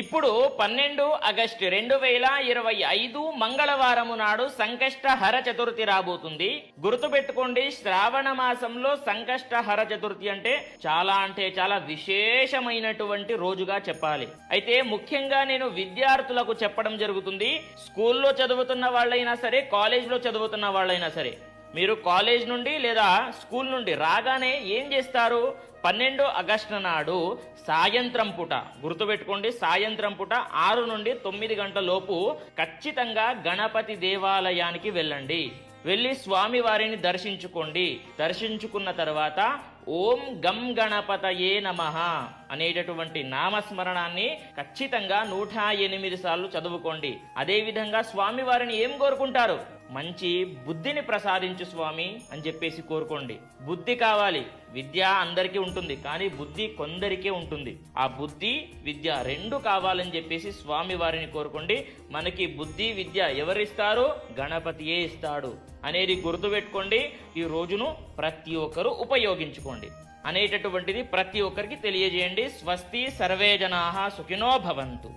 ఇప్పుడు 12 ఆగస్టు 2025 మంగళవారము నాడు సంకష్టహర చతుర్థి రాబోతుంది. గుర్తుపెట్టుకోండి, శ్రావణ మాసంలో సంకష్టహర చతుర్థి అంటే చాలా విశేషమైనటువంటి రోజుగా చెప్పాలి. అయితే ముఖ్యంగా నేను విద్యార్థులకు చెప్పడం జరుగుతుంది. స్కూల్లో చదువుతున్న వాళ్ళైనా సరే, కాలేజ్లో చదువుతున్న వాళ్ళైనా సరే, మీరు కాలేజ్ నుండి లేదా స్కూల్ నుండి రాగానే ఏం చేస్తారు? 12 ఆగస్టు నాడు సాయంత్రం పూట, గుర్తుపెట్టుకోండి, సాయంత్రం పూట 6 నుండి 9 గంటల లోపు ఖచ్చితంగా గణపతి దేవాలయానికి వెళ్ళండి. వెళ్ళి స్వామి వారిని దర్శించుకోండి. దర్శించుకున్న తర్వాత ఓం గం గణపతయే నమః అనేటటువంటి నామస్మరణాన్ని ఖచ్చితంగా 108 సార్లు చదువుకోండి. అదేవిధంగా స్వామి వారిని ఏం కోరుకుంటారు? మంచి బుద్ధిని ప్రసాదించు స్వామి అని చెప్పేసి కోరుకోండి. బుద్ధి కావాలి. విద్య అందరికీ ఉంటుంది, కానీ బుద్ధి కొందరికే ఉంటుంది. ఆ బుద్ధి విద్య రెండు కావాలని చెప్పేసి స్వామి వారిని కోరుకోండి. మనకి బుద్ధి విద్య ఎవరిస్తారు? గణపతియే ఇస్తాడు అనేది గుర్తుపెట్టుకోండి. ఈ రోజును ప్రతి ఒక్కరూ ఉపయోగించుకోండి అనేటటువంటిది ప్రతి ఒక్కరికి తెలియజేయండి. స్వస్తి, సర్వే జనాః సుఖినో భవంతు.